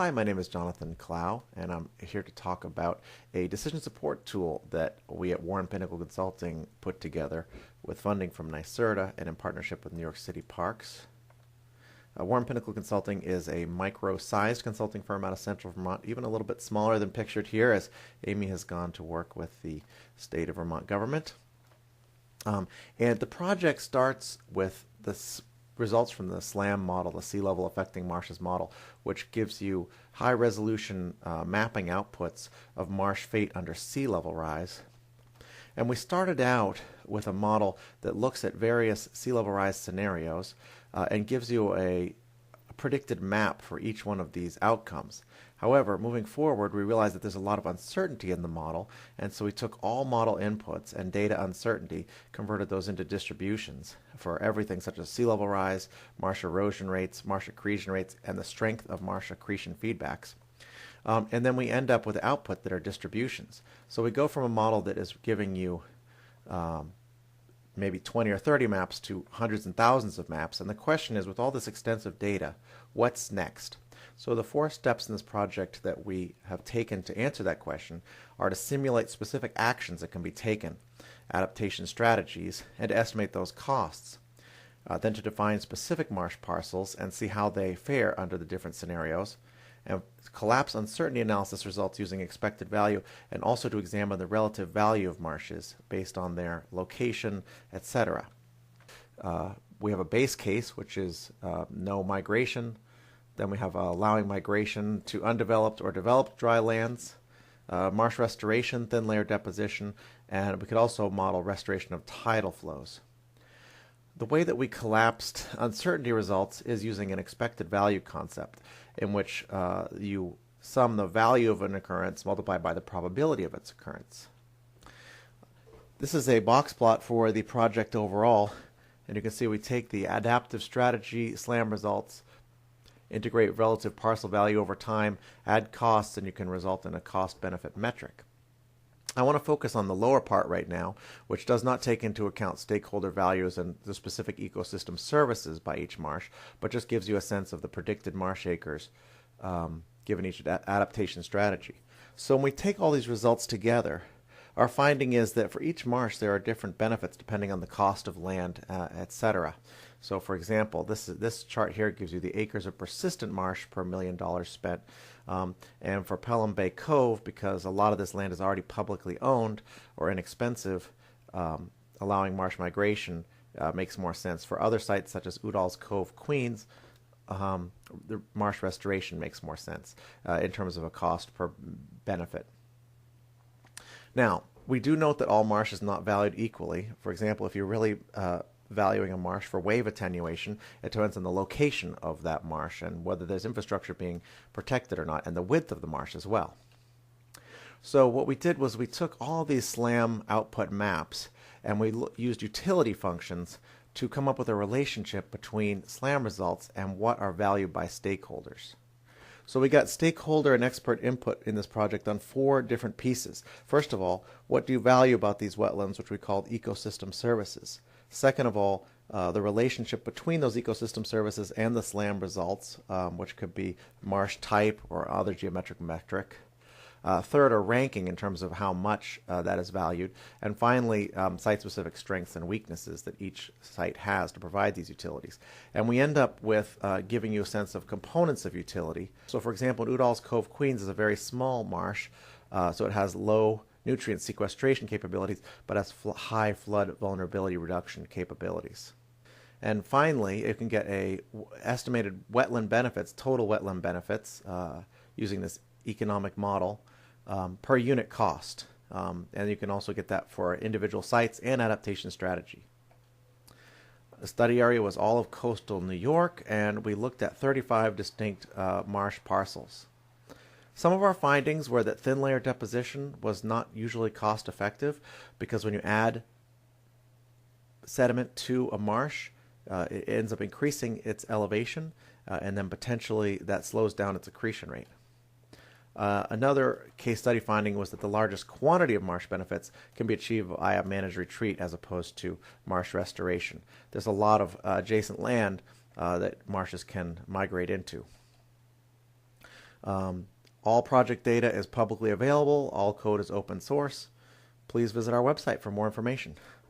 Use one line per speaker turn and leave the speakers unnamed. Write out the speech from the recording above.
Hi, my name is Jonathan Clow, and I'm here to talk about a decision support tool that we at Warren Pinnacle Consulting put together with funding from NYSERDA and in partnership with New York City Parks. Warren Pinnacle Consulting is a micro-sized consulting firm out of Central Vermont, even a little bit smaller than pictured here, as Amy has gone to work with the state of Vermont government. And the project starts with the results from the SLAMM model, the sea level affecting marshes model, which gives you high resolution mapping outputs of marsh fate under sea level rise. And we started out with a model that looks at various sea level rise scenarios and gives you a predicted map for each one of these outcomes. However, moving forward, we realized that there's a lot of uncertainty in the model, and so we took all model inputs and data uncertainty, converted those into distributions for everything such as sea level rise, marsh erosion rates, marsh accretion rates, and the strength of marsh accretion feedbacks. And then we end up with output that are distributions. So we go from a model that is giving you maybe 20 or 30 maps to hundreds and thousands of maps. And the question is, with all this extensive data, what's next? So the 4 steps in this project that we have taken to answer that question are to simulate specific actions that can be taken, adaptation strategies, and to estimate those costs. Then to define specific marsh parcels and see how they fare under the different scenarios. And collapse uncertainty analysis results using expected value, and also to examine the relative value of marshes based on their location, etc. We have a base case, which is no migration. Then we have allowing migration to undeveloped or developed dry lands, marsh restoration, thin layer deposition, and we could also model restoration of tidal flows. The way that we collapsed uncertainty results is using an expected value concept, in which you sum the value of an occurrence multiplied by the probability of its occurrence. This is a box plot for the project overall, and you can see we take the adaptive strategy SLAMM results, integrate relative parcel value over time, add costs, and you can result in a cost-benefit metric. I want to focus on the lower part right now, which does not take into account stakeholder values and the specific ecosystem services by each marsh, but just gives you a sense of the predicted marsh acres given each adaptation strategy. So when we take all these results together, our finding is that for each marsh there are different benefits depending on the cost of land, etc. So for example, this chart here gives you the acres of persistent marsh per $1 million spent. And for Pelham Bay Cove, because a lot of this land is already publicly owned or inexpensive, allowing marsh migration makes more sense. For other sites such as Udall's Cove, Queens, the marsh restoration makes more sense in terms of a cost per benefit. Now, we do note that all marsh is not valued equally. For example, if you're really valuing a marsh for wave attenuation, it depends on the location of that marsh and whether there's infrastructure being protected or not, and the width of the marsh as well. So what we did was we took all these SLAMM output maps and we used utility functions to come up with a relationship between SLAMM results and what are valued by stakeholders. So we got stakeholder and expert input in this project on 4 different pieces. First of all, what do you value about these wetlands, which we called ecosystem services? Second of all, the relationship between those ecosystem services and the SLAMM results, which could be marsh type or other geometric metric. Third, a ranking in terms of how much that is valued. And finally, site-specific strengths and weaknesses that each site has to provide these utilities. And we end up with giving you a sense of components of utility. So for example, Udall's Cove, Queens is a very small marsh, so it has low nutrient sequestration capabilities, but has high flood vulnerability reduction capabilities. And finally, you can get a estimated wetland benefits, total wetland benefits, using this economic model per unit cost. And you can also get that for individual sites and adaptation strategy. The study area was all of coastal New York, and we looked at 35 distinct marsh parcels. Some of our findings were that thin layer deposition was not usually cost effective because when you add sediment to a marsh, it ends up increasing its elevation and then potentially that slows down its accretion rate. Another case study finding was that the largest quantity of marsh benefits can be achieved via managed retreat as opposed to marsh restoration. There's a lot of adjacent land that marshes can migrate into. All project data is publicly available. All code is open source. Please visit our website for more information.